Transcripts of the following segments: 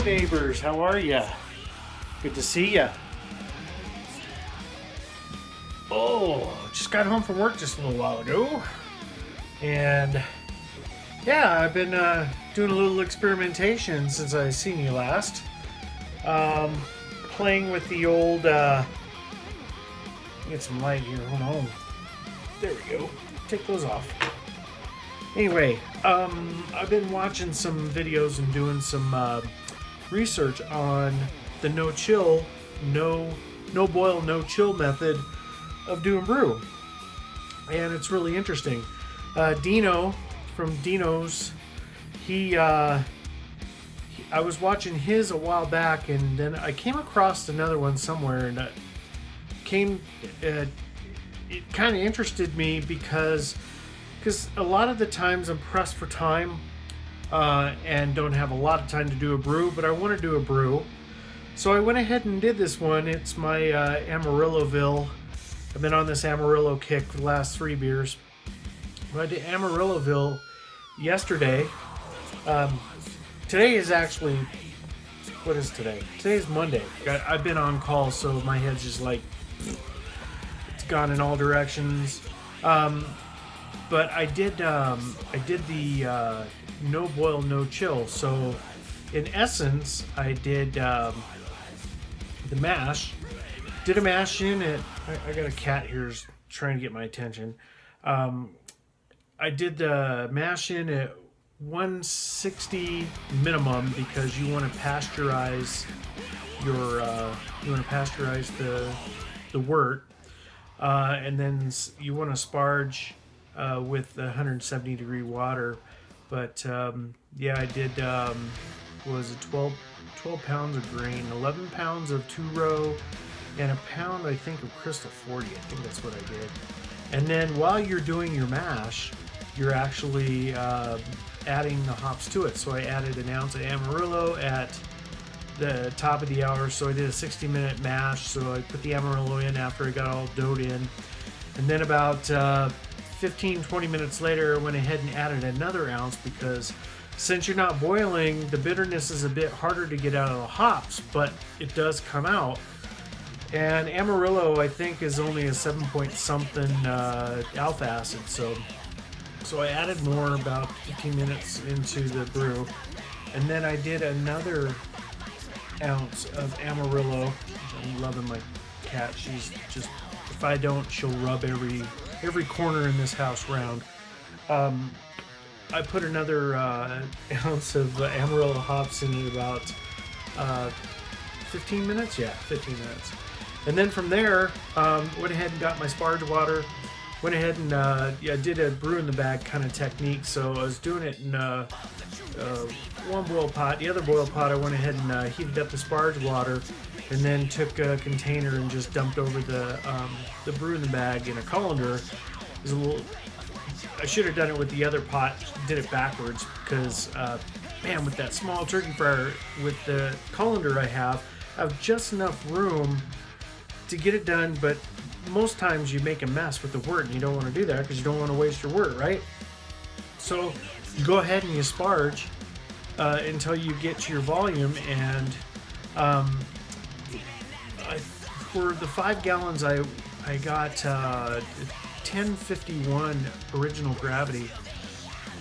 Neighbors, how are ya? Good to see ya. Oh, just got home from work just a little while ago, and yeah, I've been doing a little experimentation since I seen you last. Playing with the old. Get some light here. Hold on. There we go. Take those off. Anyway, I've been watching some videos and doing some research on the no-chill, no-boil, no-chill method of doing brew, and it's really interesting. Dino from Dino's, I was watching his a while back, and then I came across another one somewhere, and it kind of interested me because a lot of the times I'm pressed for time and don't have a lot of time to do a brew, but I want to do a brew. So I went ahead and did this one. It's my Amarilloville. I've been on this Amarillo kick for the last 3 beers. I did Amarilloville yesterday. Today is actually, what is today? Today's Monday. I've been on call, so my head's just like, it's gone in all directions. But I did the no boil, no chill. So in essence, I did the mash. Did a mash in at, I got a cat here trying to get my attention. I did the mash in at 160 minimum because you want to pasteurize your the wort, and then you want to sparge with 170 degree water. But yeah, I did was it 12 pounds of grain, 11 pounds of 2-row, and a pound, I think, of Crystal 40. I think that's what I did. And then while you're doing your mash, you're actually adding the hops to it. So I added an ounce of Amarillo at the top of the hour. So I did a 60-minute mash. So I put the Amarillo in after I got all doughed in. And then about 15-20 minutes later, I went ahead and added another ounce because since you're not boiling, the bitterness is a bit harder to get out of the hops, but it does come out. And Amarillo, I think, is only a 7-point-something alpha acid, so I added more about 15 minutes into the brew. And then I did another ounce of Amarillo. I'm loving my cat. She's just, if I don't, she'll rub every corner in this house round. I put another ounce of Amarillo hops in about 15 minutes? Yeah, 15 minutes. And then from there, went ahead and got my sparge water. Went ahead and did a brew in the bag kind of technique. So I was doing it in one boil pot. The other boil pot, I went ahead and heated up the sparge water, and then took a container and just dumped over the brew in the bag in a colander. It was a little. I should have done it with the other pot. Did it backwards because, man, with that small turkey fryer, with the colander I have just enough room to get it done, but most times you make a mess with the wort, and you don't want to do that because you don't want to waste your wort, right? So you go ahead and you sparge until you get to your volume, and for the 5 gallons I got 1051 original gravity.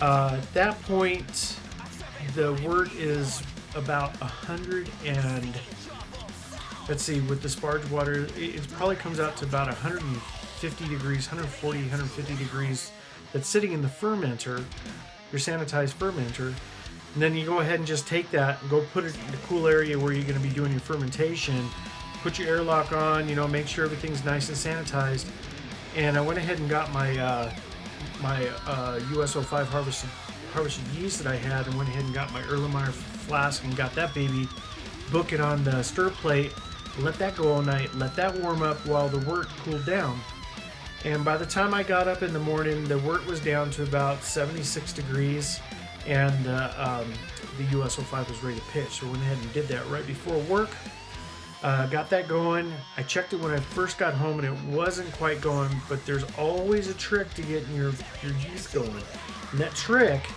At that point the wort is about 100 and, let's see, with the sparge water, it probably comes out to about 150 degrees, 140, 150 degrees. That's sitting in the fermenter, your sanitized fermenter. And then you go ahead and just take that and go put it in the cool area where you're going to be doing your fermentation. Put your airlock on, you know, make sure everything's nice and sanitized. And I went ahead and got my USO5 harvested yeast that I had, and went ahead and got my Erlenmeyer flask and got that baby, book it on the stir plate, let that go all night, let that warm up while the wort cooled down. And by the time I got up in the morning, the wort was down to about 76 degrees, and the USO5 was ready to pitch. So I went ahead and did that right before work. Got that going. I checked it when I first got home and it wasn't quite going, but there's always a trick to getting your yeast going. And that trick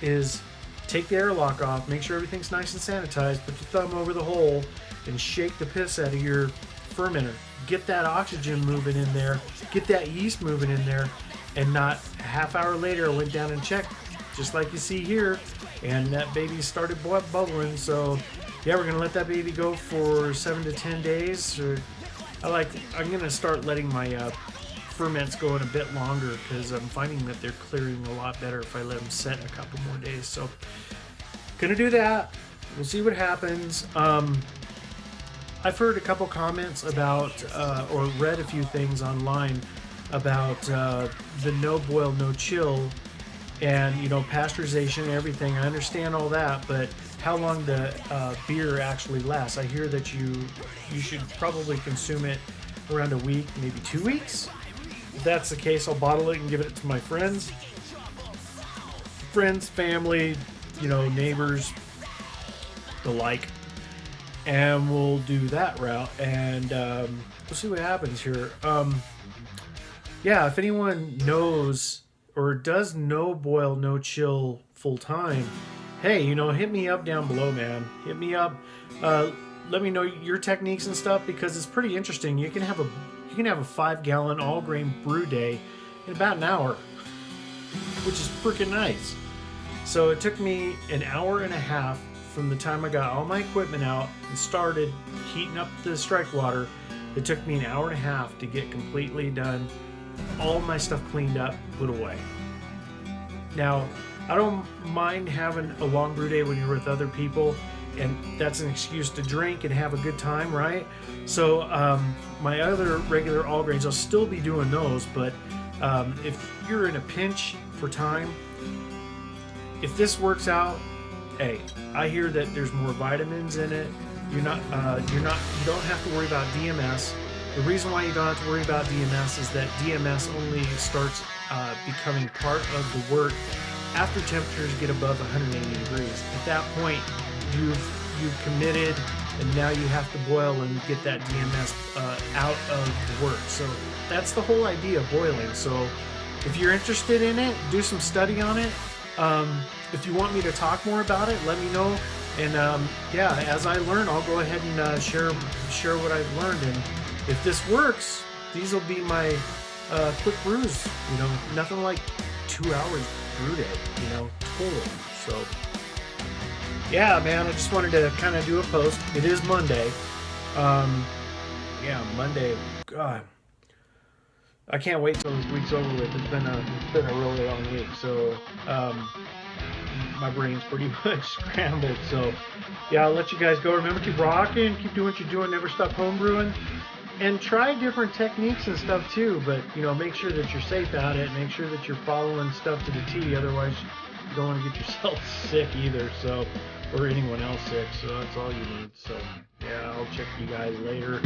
is take the airlock off, make sure everything's nice and sanitized, put your thumb over the hole and shake the piss out of your fermenter. Get that oxygen moving in there, get that yeast moving in there, and not a half hour later I went down and checked, just like you see here, and that baby started bubbling. So yeah, we're gonna let that baby go for 7 to 10 days. I'm gonna start letting my ferments go in a bit longer, because I'm finding that they're clearing a lot better if I let them set a couple more days. So gonna do that. We'll see what happens. I've heard a couple comments about, or read a few things online about the no boil, no chill, and you know, pasteurization and everything. I understand all that, but how long the beer actually lasts? I hear that you should probably consume it around a week, maybe 2 weeks. If that's the case, I'll bottle it and give it to my friends, family, you know, neighbors, the like, and we'll do that route, and we'll see what happens here. Yeah, if anyone knows or does no boil, no chill full time, hey, you know, hit me up down below, man. Hit me up. Let me know your techniques and stuff, because it's pretty interesting. You can have a 5-gallon all-grain brew day in about an hour, which is freaking nice. So it took me an hour and a half from the time I got all my equipment out and started heating up the strike water. It took me an hour and a half to get completely done, all my stuff cleaned up, put away. Now, I don't mind having a long brew day when you're with other people, and that's an excuse to drink and have a good time, right? So my other regular all grains, I'll still be doing those, but if you're in a pinch for time, if this works out, hey, I hear that there's more vitamins in it. You don't have to worry about DMS. The reason why you don't have to worry about DMS is that DMS only starts becoming part of the wort after temperatures get above 180 degrees. At that point, you've committed, and now you have to boil and get that DMS out of the wort. So that's the whole idea of boiling. So if you're interested in it, do some study on it. If you want me to talk more about it, let me know. And yeah, as I learn, I'll go ahead and share what I've learned. And if this works, these will be my quick brews. You know, nothing like 2 hours brew day, you know, total. So yeah, man, I just wanted to kind of do a post. It is Monday. Yeah, Monday. God, I can't wait till this week's over with. It's been a really long week. So my brain's pretty much scrambled. So yeah, I'll let you guys go. Remember, keep rocking, keep doing what you're doing, never stop home brewing, and try different techniques and stuff too. But you know, make sure that you're safe at it. Make sure that you're following stuff to the T. Otherwise, you don't want to get yourself sick either. So, or anyone else sick. So that's all you need. So yeah, I'll check you guys later.